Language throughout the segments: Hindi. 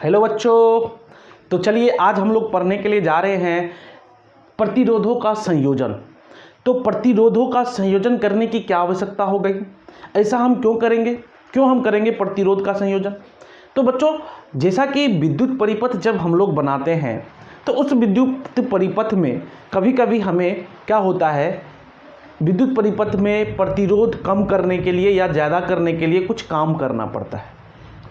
हेलो बच्चों। तो चलिए आज हम लोग पढ़ने के लिए जा रहे हैं प्रतिरोधों का संयोजन। तो प्रतिरोधों का संयोजन करने की क्या आवश्यकता हो गई, ऐसा हम क्यों हम करेंगे प्रतिरोध का संयोजन। तो बच्चों, जैसा कि विद्युत परिपथ जब हम लोग बनाते हैं तो उस विद्युत परिपथ में कभी कभी हमें क्या होता है, विद्युत परिपथ में प्रतिरोध कम करने के लिए या ज़्यादा करने के लिए कुछ काम करना पड़ता है।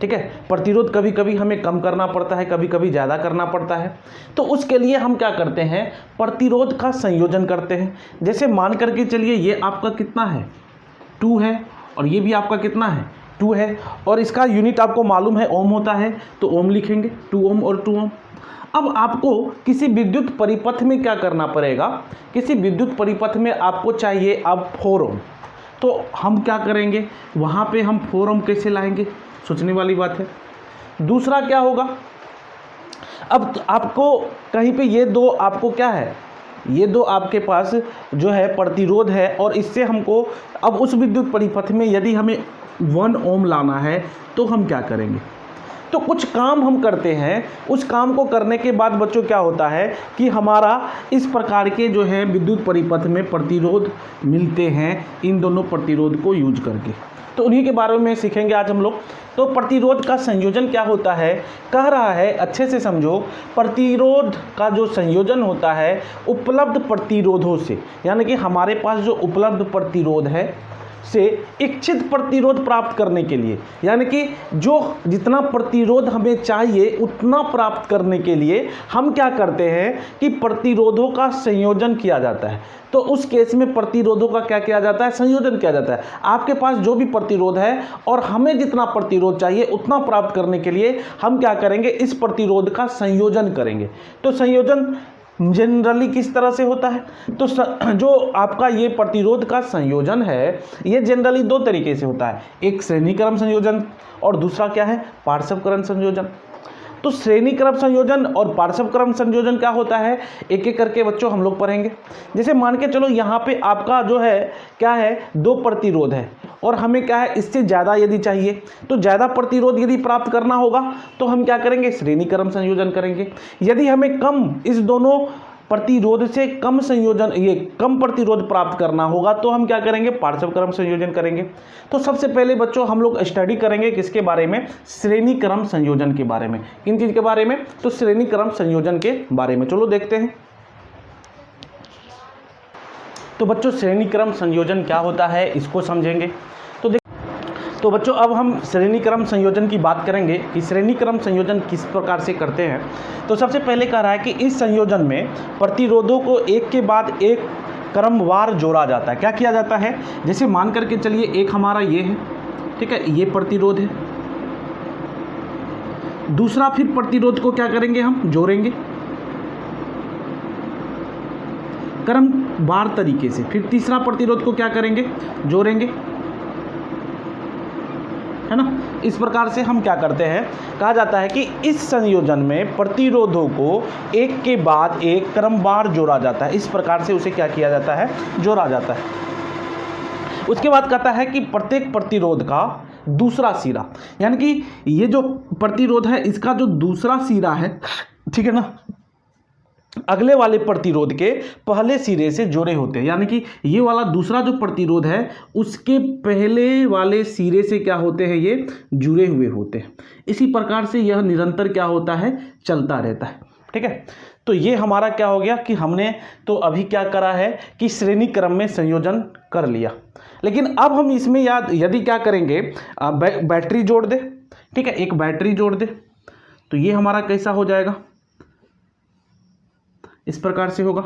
ठीक है, प्रतिरोध कभी कभी हमें कम करना पड़ता है, कभी कभी ज़्यादा करना पड़ता है। तो उसके लिए हम क्या करते हैं, प्रतिरोध का संयोजन करते हैं। जैसे मान करके चलिए ये आपका कितना है 2 है और ये भी आपका कितना है 2 है, और इसका यूनिट आपको मालूम है ओम होता है, तो ओम लिखेंगे 2 ओम और 2 ओम। अब आपको किसी विद्युत परिपथ में क्या करना पड़ेगा, किसी विद्युत परिपथ में आपको चाहिए अब 4 ओम। तो हम क्या करेंगे, वहाँ पे हम 4 ओम कैसे लाएंगे, सोचने वाली बात है। दूसरा क्या होगा, अब आपको कहीं पे ये दो आपको क्या है, ये दो आपके पास जो है प्रतिरोध है, और इससे हमको अब उस विद्युत परिपथ में यदि हमें 1 ओम लाना है तो हम क्या करेंगे, तो कुछ काम हम करते हैं। उस काम को करने के बाद बच्चों क्या होता है कि हमारा इस प्रकार के जो है विद्युत परिपथ में प्रतिरोध मिलते हैं, इन दोनों प्रतिरोध को यूज करके। तो उन्हीं के बारे में सीखेंगे आज हम लोग। तो प्रतिरोध का संयोजन क्या होता है, कह रहा है अच्छे से समझो। प्रतिरोध का जो संयोजन होता है उपलब्ध प्रतिरोधों से, यानी कि हमारे पास जो उपलब्ध प्रतिरोध है से इच्छित प्रतिरोध प्राप्त करने के लिए, यानी कि जो जितना प्रतिरोध हमें चाहिए उतना प्राप्त करने के लिए हम क्या करते हैं कि प्रतिरोधों का संयोजन किया जाता है। तो उस केस में प्रतिरोधों का क्या किया जाता है, संयोजन किया जाता है। आपके पास जो भी प्रतिरोध है और हमें जितना प्रतिरोध चाहिए उतना प्राप्त करने के लिए हम क्या करेंगे, इस प्रतिरोध का संयोजन करेंगे। तो संयोजन जनरली किस तरह से होता है, तो जो आपका ये प्रतिरोध का संयोजन है ये जनरली 2 तरीके से होता है, एक श्रेणी क्रम संयोजन और दूसरा क्या है, पार्श्व क्रम संयोजन। तो श्रेणी क्रम संयोजन और पार्श्व क्रम संयोजन क्या होता है, एक एक करके बच्चों हम लोग पढ़ेंगे। जैसे मान के चलो यहाँ पे आपका जो है क्या है 2 प्रतिरोध है और हमें क्या है इससे ज़्यादा यदि चाहिए, तो ज़्यादा प्रतिरोध यदि प्राप्त करना होगा तो हम क्या करेंगे, श्रेणी क्रम संयोजन करेंगे। यदि हमें कम, इस दोनों प्रतिरोध से कम संयोजन, ये कम प्रतिरोध प्राप्त करना होगा तो हम क्या करेंगे, पार्श्व क्रम संयोजन करेंगे। तो सबसे पहले बच्चों हम लोग स्टडी करेंगे किसके बारे में, श्रेणी क्रम संयोजन के बारे में। किन चीज के बारे में, तो श्रेणी क्रम संयोजन के बारे में। चलो देखते हैं। तो बच्चों श्रेणी क्रम संयोजन क्या होता है इसको समझेंगे। तो बच्चों अब हम श्रेणी क्रम संयोजन की बात करेंगे कि श्रेणी क्रम संयोजन किस प्रकार से करते हैं। तो सबसे पहले कह रहा है कि इस संयोजन में प्रतिरोधों को एक के बाद एक क्रमवार जोड़ा जाता है। क्या किया जाता है, जैसे मान करके चलिए एक हमारा ये है, ठीक है, ये प्रतिरोध है, दूसरा फिर प्रतिरोध को क्या करेंगे, हम जोड़ेंगे क्रमवार तरीके से, फिर तीसरा प्रतिरोध को क्या करेंगे, जोड़ेंगे, है ना। इस प्रकार से हम क्या करते हैं, कहा जाता है कि इस संयोजन में प्रतिरोधों को एक के बाद एक क्रमवार जोड़ा जाता है। इस प्रकार से उसे क्या किया जाता है, जोड़ा जाता है। उसके बाद कहता है कि प्रत्येक प्रतिरोध का दूसरा सिरा, यानी कि ये जो प्रतिरोध है इसका जो दूसरा सिरा है, ठीक है ना, अगले वाले प्रतिरोध के पहले सिरे से जुड़े होते हैं। यानी कि ये वाला दूसरा जो प्रतिरोध है उसके पहले वाले सिरे से क्या होते हैं, ये जुड़े हुए होते हैं। इसी प्रकार से यह निरंतर क्या होता है, चलता रहता है। ठीक है, तो ये हमारा क्या हो गया कि हमने तो अभी क्या करा है कि श्रेणी क्रम में संयोजन कर लिया। लेकिन अब हम इसमें यदि क्या करेंगे, बैटरी जोड़ दे, ठीक है, एक बैटरी जोड़ दे, तो ये हमारा कैसा हो जाएगा, इस प्रकार से होगा।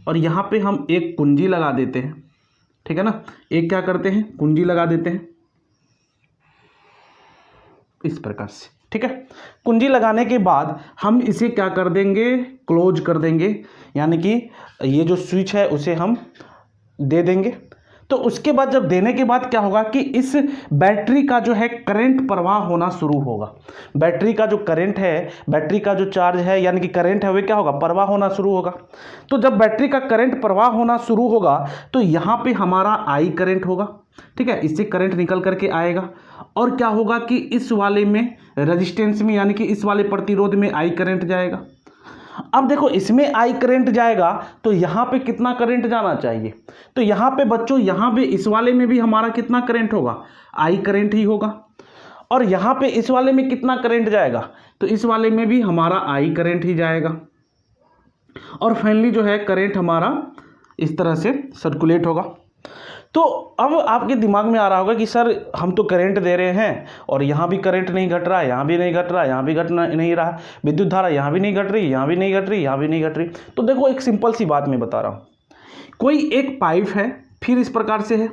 और यहाँ पे हम एक कुंजी लगा देते हैं, ठीक है ना, एक क्या करते हैं, कुंजी लगा देते हैं इस प्रकार से, ठीक है। कुंजी लगाने के बाद हम इसे क्या कर देंगे, क्लोज कर देंगे, यानी कि ये जो स्विच है उसे हम दे देंगे। तो उसके बाद जब देने के बाद क्या होगा कि इस बैटरी का जो है करंट प्रवाह होना शुरू होगा। बैटरी का जो करंट है, बैटरी का जो चार्ज है यानी कि करंट है, वे क्या होगा, प्रवाह होना शुरू होगा। तो जब बैटरी का करंट प्रवाह होना शुरू होगा तो यहाँ पे हमारा आई करंट होगा, ठीक है, इससे करंट निकल करके आएगा और क्या होगा कि इस वाले में रेजिस्टेंस में यानी कि इस वाले प्रतिरोध में आई करंट जाएगा। अब देखो इसमें आई करंट जाएगा तो यहाँ पे कितना करंट जाना चाहिए, तो यहाँ पे बच्चों यहाँ पे इस वाले में भी हमारा कितना करंट होगा, आई करंट ही होगा। और यहाँ पे इस वाले में कितना करंट जाएगा, तो इस वाले में भी हमारा आई करंट ही जाएगा। और फाइनली जो है करंट हमारा इस तरह से सर्कुलेट होगा। तो अब आपके दिमाग में आ रहा होगा कि सर हम तो करंट दे रहे हैं और यहाँ भी करंट नहीं घट रहा, यहाँ भी नहीं घट रहा, यहाँ भी घट नहीं रहा, विद्युत धारा यहाँ भी नहीं घट रही, यहाँ भी नहीं घट रही, यहाँ भी नहीं घट रही। तो देखो एक सिंपल सी बात मैं बता रहा हूँ, कोई एक पाइप है, फिर इस प्रकार से है,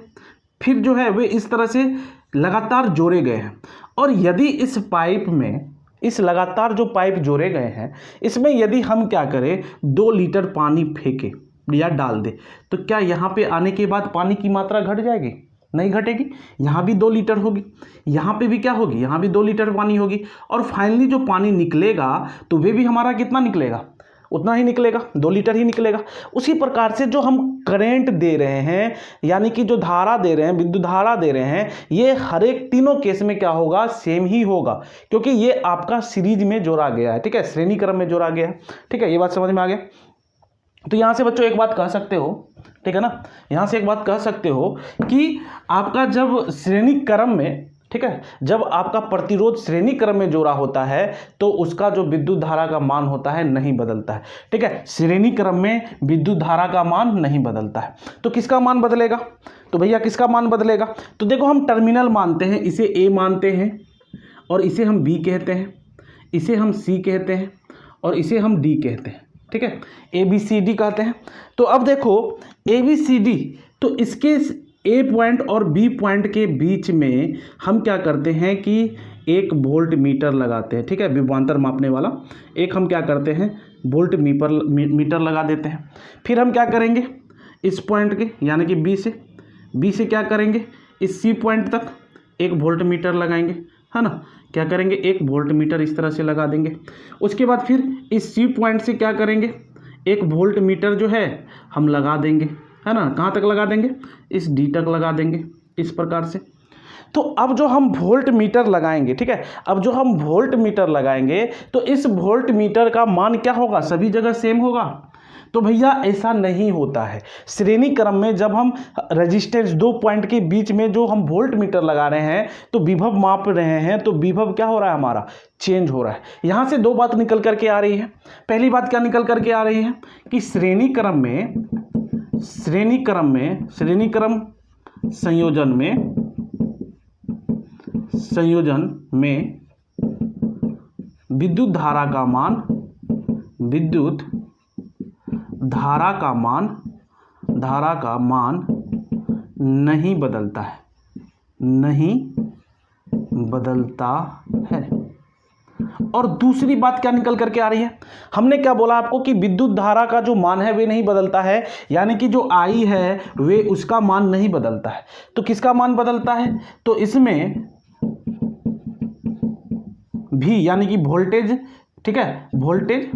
फिर जो है वे इस तरह से लगातार जोड़े गए हैं। और यदि इस पाइप में इस लगातार जो पाइप जोड़े गए हैं इसमें यदि हम क्या करें 2 लीटर पानी फेंके या डाल दे, तो क्या यहाँ पे आने के बाद पानी की मात्रा घट जाएगी? नहीं घटेगी। यहाँ भी 2 लीटर होगी, यहाँ पे भी क्या होगी, यहाँ भी 2 लीटर पानी होगी। और फाइनली जो पानी निकलेगा तो वे भी हमारा कितना निकलेगा, उतना ही निकलेगा, 2 लीटर ही निकलेगा। उसी प्रकार से जो हम करंट दे रहे हैं यानी कि जो धारा दे रहे हैं, विद्युत धारा दे रहे हैं, ये हर एक तीनों केस में क्या होगा, सेम ही होगा, क्योंकि ये आपका सीरीज में जोड़ा गया है। ठीक है, श्रेणी क्रम में जोड़ा गया है। ठीक है, ये बात समझ में आ गया। तो यहाँ से बच्चों एक बात कह सकते हो, ठीक है ना, यहाँ से एक बात कह सकते हो कि आपका जब श्रेणी क्रम में, ठीक है, जब आपका प्रतिरोध श्रेणी क्रम में जोड़ा होता है तो उसका जो विद्युत धारा का मान होता है नहीं बदलता है। ठीक है, श्रेणी क्रम में विद्युत धारा का मान नहीं बदलता है। तो किसका मान बदलेगा, तो भैया किसका मान बदलेगा, तो देखो हम टर्मिनल मानते हैं, इसे ए मानते हैं और इसे हम बी कहते हैं, इसे हम सी कहते हैं और इसे हम डी कहते हैं। ठीक है, ए बी सी डी कहते हैं। तो अब देखो ए बी सी डी, तो इसके ए पॉइंट और बी पॉइंट के बीच में हम क्या करते हैं कि एक वोल्ट मीटर लगाते हैं। ठीक है, विभवांतर मापने वाला एक हम क्या करते हैं, वोल्ट मीटर लगा देते हैं। फिर हम क्या करेंगे, इस पॉइंट के यानी कि बी से क्या करेंगे, इस सी पॉइंट तक एक वोल्ट मीटर लगाएंगे, है ना, क्या करेंगे, एक वोल्ट मीटर इस तरह से लगा देंगे। उसके बाद फिर इस सी पॉइंट से क्या करेंगे, एक वोल्ट मीटर जो है हम लगा देंगे, है ना, कहाँ तक लगा देंगे, इस डी तक लगा देंगे, इस प्रकार से। तो अब जो हम वोल्ट मीटर लगाएंगे, ठीक है, अब जो हम वोल्ट मीटर लगाएंगे तो इस वोल्ट मीटर का मान क्या होगा, सभी जगह सेम होगा। तो भैया ऐसा नहीं होता है। श्रेणी क्रम में जब हम रेजिस्टेंस 2 पॉइंट के बीच में जो हम वोल्ट मीटर लगा रहे हैं तो विभव माप रहे हैं, तो विभव क्या हो रहा है, हमारा चेंज हो रहा है। यहाँ से 2 बात निकल करके आ रही है। पहली बात क्या निकल करके आ रही है कि श्रेणी क्रम संयोजन में विद्युत धारा का मान नहीं बदलता है। और दूसरी बात क्या निकल करके आ रही है, हमने क्या बोला आपको कि विद्युत धारा का जो मान है वे नहीं बदलता है, यानी कि जो आई है वे उसका मान नहीं बदलता है। तो किसका मान बदलता है, तो इसमें भी यानी कि वोल्टेज, ठीक है, वोल्टेज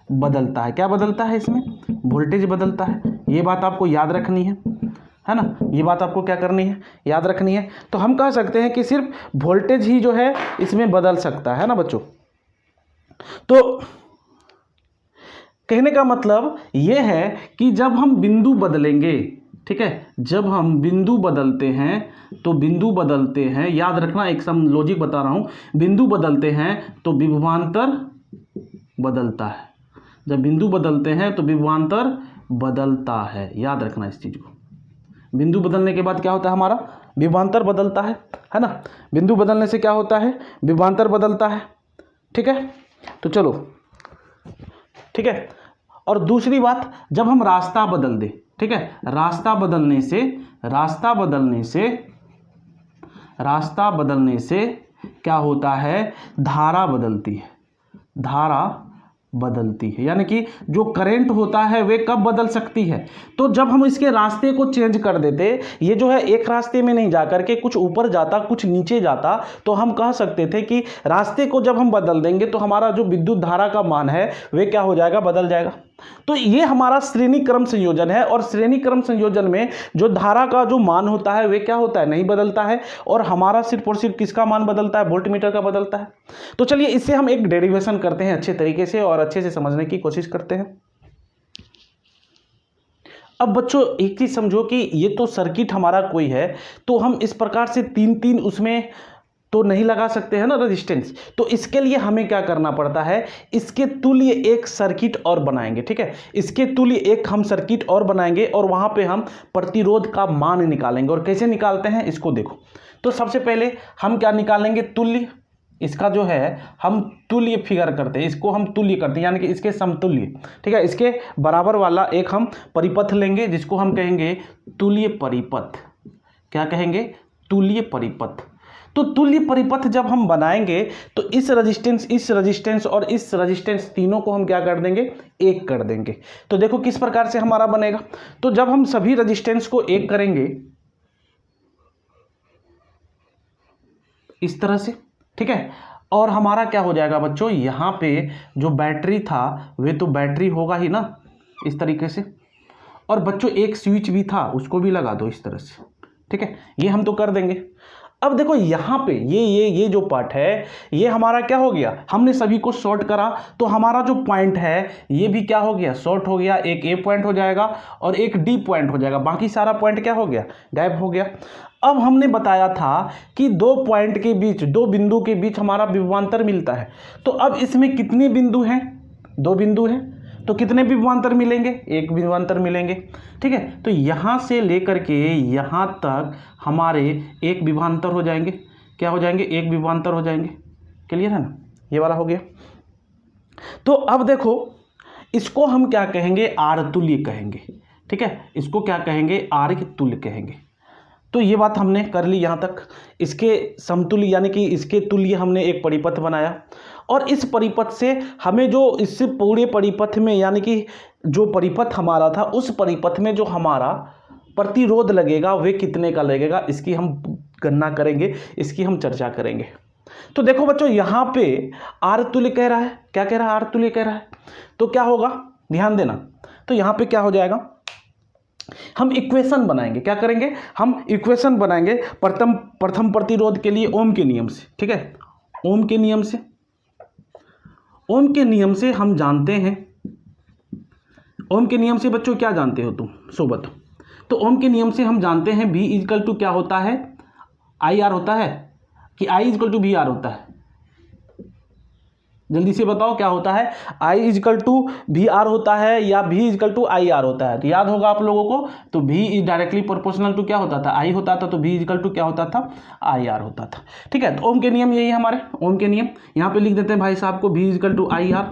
बदलता है। क्या बदलता है, इसमें वोल्टेज बदलता है। ये बात आपको याद रखनी है ना, ये बात आपको क्या करनी है, याद रखनी है। तो हम कह सकते हैं कि सिर्फ वोल्टेज ही जो है इसमें बदल सकता है ना बच्चों। तो कहने का मतलब ये है कि जब हम बिंदु बदलेंगे, ठीक है, जब हम बिंदु बदलते हैं तो बिंदु बदलते हैं, याद रखना, एक सम लॉजिक बता रहा हूं, बिंदु बदलते हैं तो विभवांतर बदलता है। जब बिंदु बदलते हैं तो विभवांतर बदलता है, याद रखना इस चीज को। बिंदु बदलने के बाद क्या होता है, हमारा विभवांतर बदलता है ना। बिंदु बदलने से क्या होता है, विभवांतर बदलता है। ठीक है, तो चलो, ठीक है। और दूसरी बात, जब हम रास्ता बदल दें, ठीक है, रास्ता बदलने से क्या होता है, धारा बदलती है, यानी कि जो करंट होता है वे कब बदल सकती है, तो जब हम इसके रास्ते को चेंज कर देते, ये जो है एक रास्ते में नहीं जाकर के कुछ ऊपर जाता कुछ नीचे जाता, तो हम कह सकते थे कि रास्ते को जब हम बदल देंगे तो हमारा जो विद्युत धारा का मान है वे क्या हो जाएगा, बदल जाएगा। तो ये हमारा श्रेणी क्रम संयोजन है, और श्रेणी क्रम संयोजन में जो धारा का जो मान होता है वे क्या होता है, नहीं बदलता है, और हमारा सिर्फ और सिर्फ किसका मान बदलता है, वोल्टमीटर का बदलता है। तो चलिए इससे हम एक डेरिवेशन करते हैं अच्छे तरीके से और अच्छे से समझने की कोशिश करते हैं। अब बच्चों एक चीज समझो कि ये तो सर्किट हमारा कोई है, तो हम इस प्रकार से तीन तीन उसमें तो नहीं लगा सकते हैं ना रेजिस्टेंस। तो इसके लिए हमें क्या करना पड़ता है, इसके तुल्य एक सर्किट और बनाएंगे। ठीक है, इसके तुल्य एक हम सर्किट और बनाएंगे और वहां पे हम प्रतिरोध का मान निकालेंगे। और कैसे निकालते हैं इसको देखो। तो सबसे पहले हम क्या निकालेंगे, तुल्य। इसका जो है हम तुल्य फिगर करते हैं, इसको हम तुल्य करते हैं, यानी कि इसके समतुल्य। ठीक है, इसके बराबर वाला एक हम परिपथ लेंगे जिसको हम कहेंगे तुल्य परिपथ। क्या कहेंगे, तुल्य परिपथ। तो तुल्य परिपथ जब हम बनाएंगे तो इस रेजिस्टेंस और इस रेजिस्टेंस तीनों को हम क्या कर देंगे, एक कर देंगे। तो देखो किस प्रकार से हमारा बनेगा। तो जब हम सभी रेजिस्टेंस को एक करेंगे इस तरह से, ठीक है, और हमारा क्या हो जाएगा बच्चों, यहां पे जो बैटरी था वे तो बैटरी होगा ही ना इस तरीके से, और बच्चों एक स्विच भी था उसको भी लगा दो इस तरह से। ठीक है, ये हम तो कर देंगे। अब देखो यहाँ पे ये जो पार्ट है ये हमारा क्या हो गया, हमने सभी को शॉर्ट करा तो हमारा जो पॉइंट है ये भी क्या हो गया, शॉर्ट हो गया। एक ए पॉइंट हो जाएगा और एक डी पॉइंट हो जाएगा, बाकी सारा पॉइंट क्या हो गया, गायब हो गया। अब हमने बताया था कि दो पॉइंट के बीच, दो बिंदु के बीच हमारा विभवांतर मिलता है। तो अब इसमें कितने बिंदु हैं, दो बिंदु हैं, तो कितने विभवांतर मिलेंगे, एक विभवांतर मिलेंगे। ठीक है, तो यहां से लेकर के यहां तक हमारे एक विभवांतर हो जाएंगे। क्या हो जाएंगे, एक विभवांतर हो जाएंगे। क्लियर है ना, ये वाला हो गया। तो अब देखो इसको हम क्या कहेंगे, आर तुल्य कहेंगे। ठीक है, इसको क्या कहेंगे, आर तुल्य कहेंगे। तो ये बात हमने कर ली यहाँ तक। इसके समतुल्य यानी कि इसके तुल्य हमने एक परिपथ बनाया, और इस परिपथ से हमें जो इस पूरे परिपथ में यानी कि जो परिपथ हमारा था उस परिपथ में जो हमारा प्रतिरोध लगेगा वे कितने का लगेगा, इसकी हम गणना करेंगे, इसकी हम चर्चा करेंगे। तो देखो बच्चों यहाँ पे आर तुल्य कह रहा है, क्या कह रहा है, आर तुल्य कह रहा है। तो क्या होगा, ध्यान देना। तो यहाँ पे क्या हो जाएगा, हम इक्वेशन बनाएंगे। क्या करेंगे, हम इक्वेशन बनाएंगे प्रथम प्रतिरोध के लिए ओम के नियम से। ठीक है, ओम के नियम से, ओम के नियम से हम जानते हैं, ओम के नियम से बच्चों क्या जानते हो तुम, सो बताओ। तो ओम के नियम से हम जानते हैं V इक्वल टू क्या होता है, IR होता है कि I इक्वल टू VR होता है, जल्दी से बताओ क्या होता है, I इक्वल टू VR होता है या V इक्वल टू IR होता है। तो याद होगा आप लोगों को, तो V is directly proportional to क्या होता था, I होता था, तो V इक्वल टू क्या होता था, IR होता था। ठीक है, तो ओम के नियम यही है हमारे, ओम के नियम यहाँ पे लिख देते हैं भाई साहब को, V इक्वल टू IR।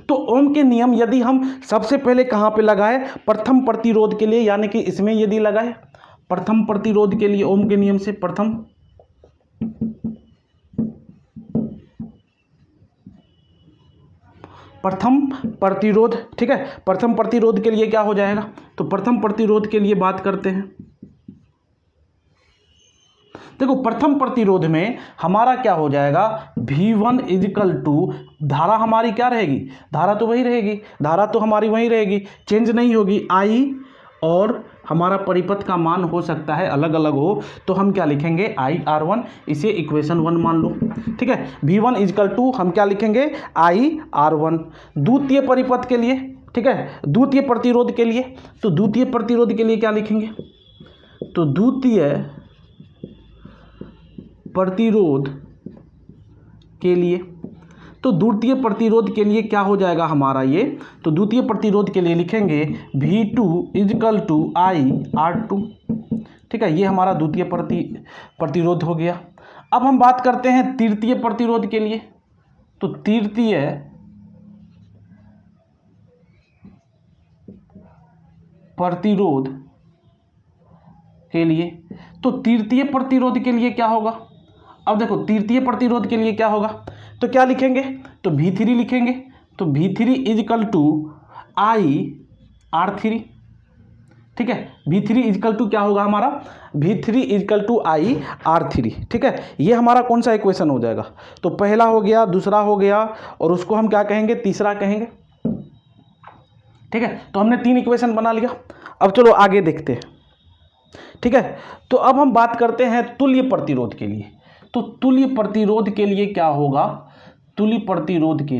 तो ओम के नियम यदि हम सबसे पहले कहाँ पे लगाए, प्रथम प्रतिरोध के लिए, यानी कि इसमें यदि लगाए प्रथम प्रतिरोध के लिए ओम के नियम से, प्रथम प्रतिरोध। ठीक है, प्रथम प्रतिरोध के लिए क्या हो जाएगा, तो प्रथम प्रतिरोध के लिए बात करते हैं। देखो प्रथम प्रतिरोध में हमारा क्या हो जाएगा, V1 इजिकल टू, धारा हमारी क्या रहेगी, धारा तो वही रहेगी, धारा तो हमारी वही रहेगी, चेंज नहीं होगी। I और हमारा परिपथ का मान हो सकता है अलग अलग हो, तो हम क्या लिखेंगे, IR1, इसे इक्वेशन 1 मान लो। ठीक है, V1 इजिकल टू हम क्या लिखेंगे, IR1। द्वितीय परिपथ के लिए, ठीक है, द्वितीय प्रतिरोध के लिए, तो द्वितीय प्रतिरोध के लिए क्या लिखेंगे, तो द्वितीय प्रतिरोध के लिए, तो द्वितीय प्रतिरोध के लिए क्या हो जाएगा हमारा ये, तो द्वितीय प्रतिरोध के लिए लिखेंगे V2 इजिकल टू IR2। ठीक है, ये हमारा द्वितीय प्रतिरोध हो गया। अब हम बात करते हैं तृतीय प्रतिरोध के लिए। तो तृतीय प्रतिरोध के लिए, तो तृतीय प्रतिरोध के लिए क्या होगा, अब देखो तृतीय प्रतिरोध के लिए क्या होगा, तो क्या लिखेंगे, तो V3 लिखेंगे। तो V3 इजिकल टू IR3। ठीक है, V3 इजिकल टू क्या होगा हमारा, V3 इजिकल टू IR3। ठीक है, ये हमारा कौन सा इक्वेशन हो जाएगा, तो पहला हो गया, दूसरा हो गया, और उसको हम क्या कहेंगे, तीसरा कहेंगे। ठीक है, तो हमने 3 इक्वेशन बना लिया। अब चलो आगे देखते हैं। ठीक है, तो अब हम बात करते हैं तुल्य प्रतिरोध के लिए। तो तुल्य प्रतिरोध के लिए क्या होगा, तुल्य प्रतिरोध के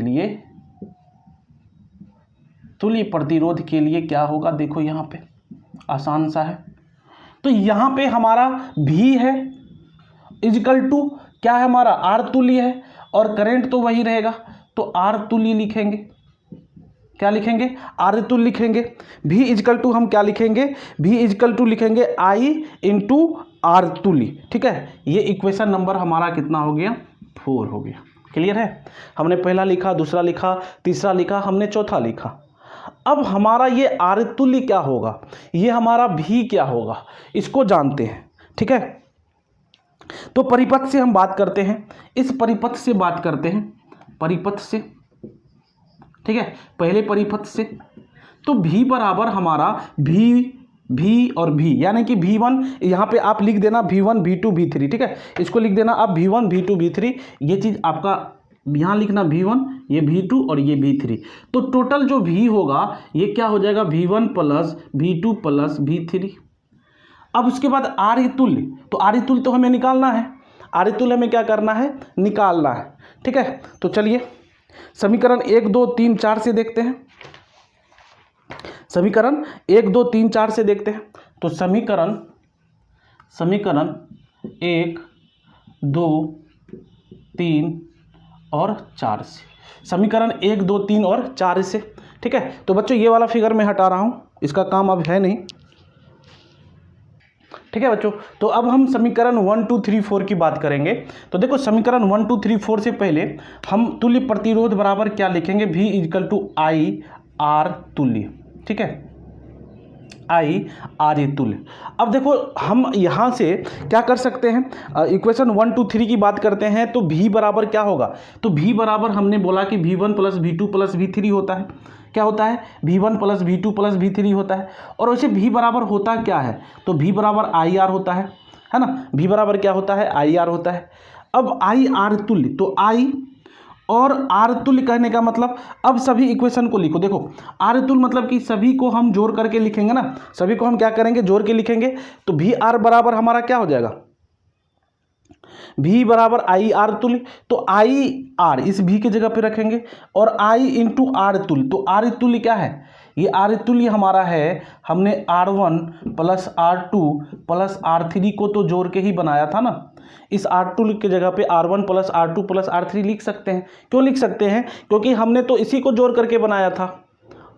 लिए क्या होगा, देखो यहाँ पे आसान सा है। तो यहाँ पे हमारा भी है इजिकल टू क्या है, हमारा आर तुल्य है, और करंट तो वही रहेगा, तो आर तुल्य लिखेंगे। क्या लिखेंगे, आर तुल्य लिखेंगे। भी इजिकल टू हम क्या लिखेंगे, भी इजिकल टू लिखेंगे आई इंटू आर तुल्य। ठीक है, ये इक्वेशन नंबर हमारा कितना हो गया, 4 हो गया। क्लियर है, हमने पहला लिखा, दूसरा लिखा, तीसरा लिखा, हमने चौथा लिखा। अब हमारा ये आर तुल्य क्या होगा, ये हमारा भी क्या होगा, इसको जानते हैं। ठीक है, तो परिपथ से हम बात करते हैं, इस परिपथ से बात करते हैं, परिपथ से। ठीक है, पहले परिपथ से, तो भी बराबर हमारा भी और भी, यानी कि V1 यहाँ पे आप लिख देना V1 V2 V3। ठीक है, इसको लिख देना आप V1 V2 V3, ये चीज़ आपका यहाँ लिखना V1, ये V2 और ये V3। तो टोटल जो V होगा ये क्या हो जाएगा, V1 plus V2 plus V3। अब उसके बाद आर्य तुल्य, तो आर्य तुल्य तो हमें निकालना है, आर्य तुल्य हमें क्या करना है, निकालना है। ठीक है, तो चलिए समीकरण 1 2 3 4 से देखते हैं, समीकरण 1 2 3 4 से देखते हैं। तो समीकरण 1 2 3 और 4 से, समीकरण 1 2 3 और 4 से। ठीक है, तो बच्चों ये वाला फिगर मैं हटा रहा हूँ, इसका काम अब है नहीं। ठीक है बच्चों, तो अब हम समीकरण 1 2 3 4 की बात करेंगे। तो देखो समीकरण 1 2 3 4 से पहले हम तुल्य प्रतिरोध बराबर क्या लिखेंगे, V equal to I R तुल्य। ठीक है, आई आर तुल्य। अब देखो हम यहाँ से क्या कर सकते हैं, इक्वेशन 1 2 3 की बात करते हैं, तो V बराबर क्या होगा, तो V बराबर हमने बोला कि V1 plus V2 plus V3 होता है। क्या होता है, V1 plus V2 plus V3 होता है। और वैसे V बराबर होता क्या है, तो V बराबर आई आर होता है ना, V बराबर क्या होता है, आई आर होता है। अब आई आर तुल्य, तो आई और आर तुल्य कहने का मतलब, अब सभी इक्वेशन को लिखो। देखो आर तुल्य मतलब कि सभी को हम जोड़ करके लिखेंगे ना, सभी को हम क्या करेंगे, जोड़ के लिखेंगे। तो भी आर बराबर हमारा क्या हो जाएगा, भी बराबर आई आर तुल्य, तो आई आर इस भी की जगह पे रखेंगे, और आई इंटू आर तुल्य। तो आर तुल्य क्या है, ये आर तुल्य हमारा है, हमने R1 plus R2 plus R3 को तो जोड़ के ही बनाया था ना, इस R2 की जगह पे R1 plus R2 plus R3 लिख सकते हैं। क्यों लिख सकते हैं, क्योंकि हमने तो इसी को जोड़ करके बनाया था।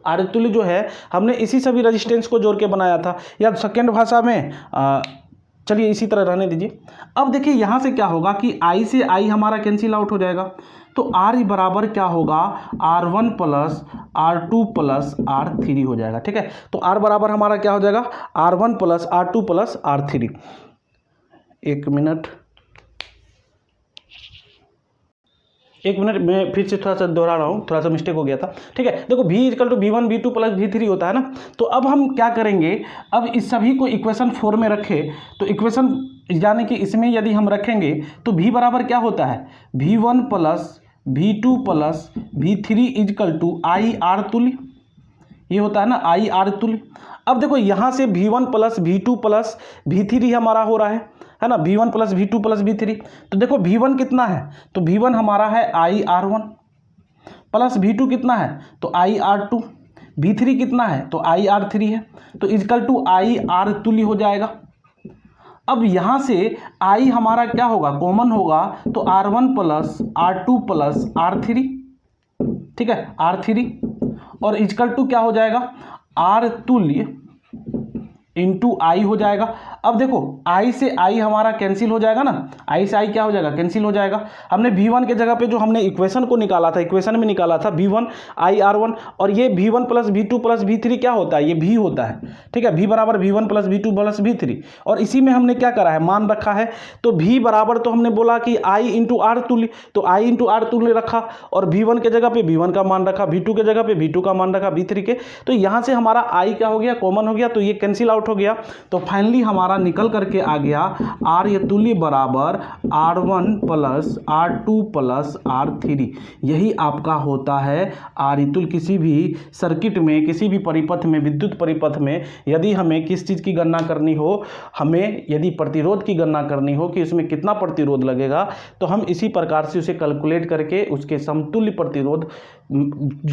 आर तुल्य जो है हमने इसी सभी रेजिस्टेंस को जोड़ के बनाया था, या सेकेंड भाषा में चलिए इसी तरह रहने दीजिए। अब देखिए यहाँ से क्या होगा कि आई से आई हमारा कैंसिल आउट हो जाएगा, तो आर बराबर क्या होगा, R1 plus R2 plus R3 हो जाएगा। ठीक है, तो आर बराबर हमारा क्या हो जाएगा, R1 plus R2 plus R3। एक मिनट मैं फिर से थोड़ा सा दोहरा रहा हूँ, थोड़ा सा मिस्टेक हो गया था। ठीक है, देखो V equal to V1 V2 plus V3 होता है ना। तो अब हम क्या करेंगे, अब इस सभी को इक्वेशन 4 में रखें, तो इक्वेशन यानी कि इसमें यदि हम रखेंगे तो V बराबर क्या होता है, V1 plus V2 plus V3 equal to I R तुल्य, ये होता है ना आई आर तुल्य। अब देखो यहाँ से V1 plus V2 plus V3 हमारा हो रहा है ना, V1 plus V2 plus V3। तो देखो V1 कितना है, तो V1 हमारा है आई R1 प्लस V2 कितना है, तो आई R2, V3 कितना है, तो आई R3 है, तो इक्वल टू आई आर तुल्य हो जाएगा। अब यहाँ से आई हमारा क्या होगा, कॉमन होगा, तो R1 plus R2 plus R3। ठीक है, R3 और इक्वल टू क्या हो जाएगा, आर तुल्य इंटू आई हो जाएगा। अब देखो आई से आई हमारा कैंसिल हो जाएगा ना, आई से आई क्या हो जाएगा, कैंसिल हो जाएगा। हमने V1 के जगह पे जो हमने इक्वेशन को निकाला था, इक्वेशन में निकाला था V1 आई R1, और ये V1 plus V2 plus V3 क्या होता है, ये V होता है। ठीक है, V बराबर V1 plus V2 plus V3, और इसी में हमने क्या करा है, मान रखा है। तो V बराबर तो हमने बोला कि आई इंटू आर तुल्य, तो आई इंटू आर तुल्य रखा, और V1 के जगह पे V1 का मान रखा, V2 के जगह पे V2 का मान रखा, V3 के। तो यहाँ से हमारा आई क्या हो गया, कॉमन हो गया, तो ये कैंसिल आउट हो गया। तो फाइनली हमारा हमारा निकल करके आ गया आर्य तुल्य बराबर R1 plus R2 plus R3। यही आपका होता है आर्य तुल्य। किसी भी सर्किट में, किसी भी परिपथ में, विद्युत परिपथ में यदि हमें किस चीज़ की गणना करनी हो, हमें यदि प्रतिरोध की गणना करनी हो कि इसमें कितना प्रतिरोध लगेगा, तो हम इसी प्रकार से उसे कैलकुलेट करके उसके समतुल्य प्रतिरोध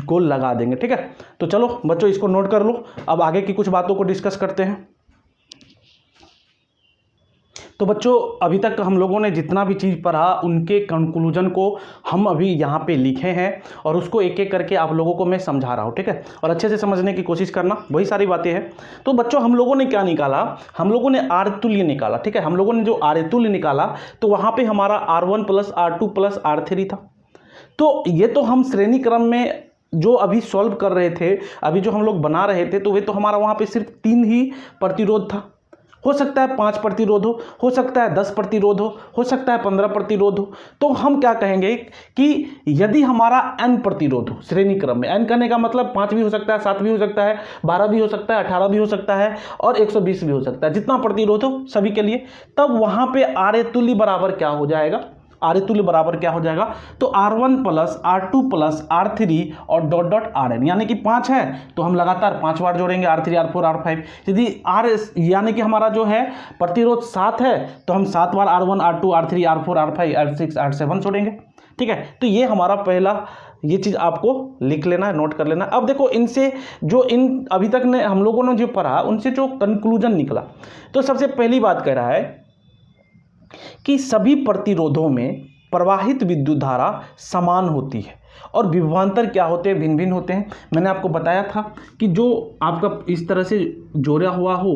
को लगा देंगे। ठीक है, तो चलो बच्चों इसको नोट कर लो। अब आगे की कुछ बातों को डिस्कस करते हैं। तो बच्चों अभी तक हम लोगों ने जितना भी चीज़ पढ़ा उनके कंक्लूजन को हम अभी यहाँ पे लिखे हैं और उसको एक एक करके आप लोगों को मैं समझा रहा हूँ। ठीक है, और अच्छे से समझने की कोशिश करना, वही सारी बातें हैं। तो बच्चों हम लोगों ने क्या निकाला, हम लोगों ने आर्य तुल्य निकाला। ठीक है, हम लोगों ने जो आर्य तुल्य निकाला तो वहाँ पर हमारा R1 plus R2 plus R3 था। तो ये तो हम श्रेणी क्रम में जो अभी सॉल्व कर रहे थे, अभी जो हम लोग बना रहे थे, तो वे तो हमारा वहाँ पे सिर्फ 3 ही प्रतिरोध था। हो सकता है 5 प्रतिरोध हो सकता है 10 प्रतिरोध हो सकता है 15 प्रतिरोध हो। तो हम क्या कहेंगे कि यदि हमारा n प्रतिरोध हो श्रेणी क्रम में, n कहने का मतलब 5 भी हो सकता है, 7 भी हो सकता है, 12 भी हो सकता है, 18 भी हो सकता है और 120 भी हो सकता है, जितना प्रतिरोध हो सभी के लिए, तब वहाँ पे आर्य तुल्य बराबर क्या हो जाएगा, आर्य तुल्य बराबर क्या हो जाएगा, तो R1 plus R2 plus R3 और डॉट डॉट Rn, यानी कि 5 है तो हम लगातार 5 बार जोड़ेंगे R3 R4 R5। यदि यानी कि हमारा जो है प्रतिरोध 7 है तो हम 7 बार R1 R2 R3 R4 R5 R6 R7 जोड़ेंगे। ठीक है, तो ये हमारा पहला, ये चीज़ आपको लिख लेना है, नोट कर लेना है। अब देखो इनसे जो इन अभी तक ने हम लोगों ने जो पढ़ा उनसे जो कंक्लूजन निकला, तो सबसे पहली बात कह रहा है कि सभी प्रतिरोधों में प्रवाहित विद्युत धारा समान होती है और विभवांतर क्या होते हैं, भिन्न भिन्न होते हैं। मैंने आपको बताया था कि जो आपका इस तरह से जोड़ा हुआ हो,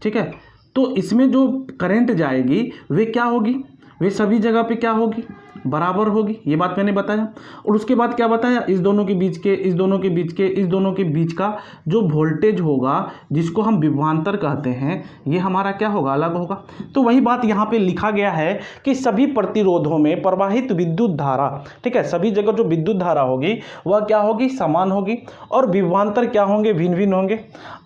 ठीक है, तो इसमें जो करंट जाएगी वे क्या होगी, वे सभी जगह पे क्या होगी, बराबर होगी। ये बात मैंने बताया। और उसके बाद क्या बताया, इस दोनों के बीच के, इस दोनों के बीच के, इस दोनों के बीच का जो वोल्टेज होगा जिसको हम विभवांतर कहते हैं, ये हमारा क्या होगा, अलग होगा। तो वही बात यहाँ पे लिखा गया है कि सभी प्रतिरोधों में प्रवाहित विद्युत धारा, ठीक है, सभी जगह जो विद्युत धारा होगी वह क्या होगी, समान होगी और विभवांतर क्या होंगे, भिन्न भिन्न होंगे।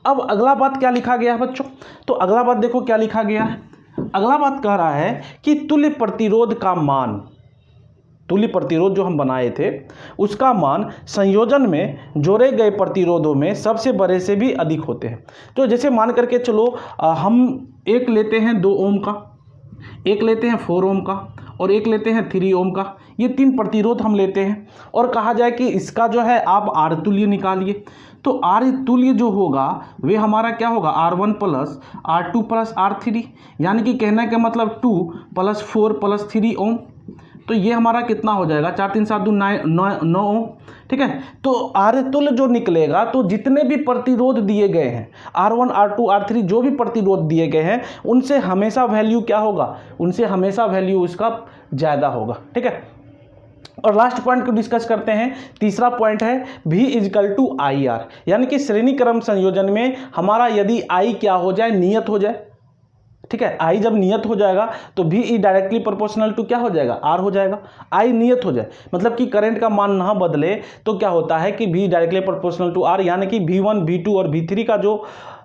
अब अगला बात क्या लिखा गया है बच्चों, तो अगला बात देखो क्या लिखा गया है। अगला बात कह रहा है कि तुल्य प्रतिरोध का मान, तुल्य प्रतिरोध जो हम बनाए थे उसका मान संयोजन में जोड़े गए प्रतिरोधों में सबसे बड़े से भी अधिक होते हैं। तो जैसे मान करके चलो हम एक लेते हैं 2 ओम का, एक लेते हैं 4 ओम का और एक लेते हैं 3 ओम का, ये 3 प्रतिरोध हम लेते हैं और कहा जाए कि इसका जो है आप आर्य तुल्य निकालिए। तो आर्य तुल्य जो होगा वे हमारा क्या होगा, R1 plus R2 plus R3, यानी कि कहने का मतलब 2 प्लस 4 प्लस 3 ओम। तो ये हमारा कितना हो जाएगा, 4 3 7 9 ओम। ठीक है, तो आर्य तुल्य जो निकलेगा, तो जितने भी प्रतिरोध दिए गए हैं R1 R2 R3 जो भी प्रतिरोध दिए गए हैं उनसे हमेशा वैल्यू क्या होगा, उनसे हमेशा वैल्यू उसका ज़्यादा होगा। ठीक है, और लास्ट पॉइंट को डिस्कस करते हैं। तीसरा पॉइंट है V इजकल टू IR, यानी कि श्रेणी क्रम संयोजन में हमारा यदि I क्या हो जाए, नियत हो जाए। ठीक है, I जब नियत हो जाएगा तो V e directly proportional to क्या हो जाएगा, R हो जाएगा। I नियत हो जाए मतलब कि करंट का मान ना बदले तो क्या होता है कि V directly proportional to R, यानी कि V1 V2 और V3 का जो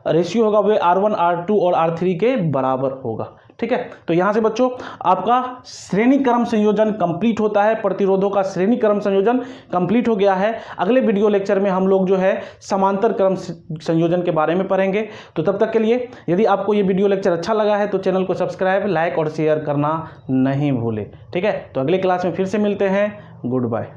रेशियो होगा वे R1 R2 और R3 के बराबर होगा। ठीक है, तो यहाँ से बच्चों आपका श्रेणी क्रम संयोजन कंप्लीट होता है, प्रतिरोधों का श्रेणी क्रम संयोजन कंप्लीट हो गया है। अगले वीडियो लेक्चर में हम लोग जो है समांतर क्रम संयोजन के बारे में पढ़ेंगे। तो तब तक के लिए यदि आपको ये वीडियो लेक्चर अच्छा लगा है तो चैनल को सब्सक्राइब, लाइक और शेयर करना नहीं भूले। ठीक है, तो अगले क्लास में फिर से मिलते हैं। Good bye.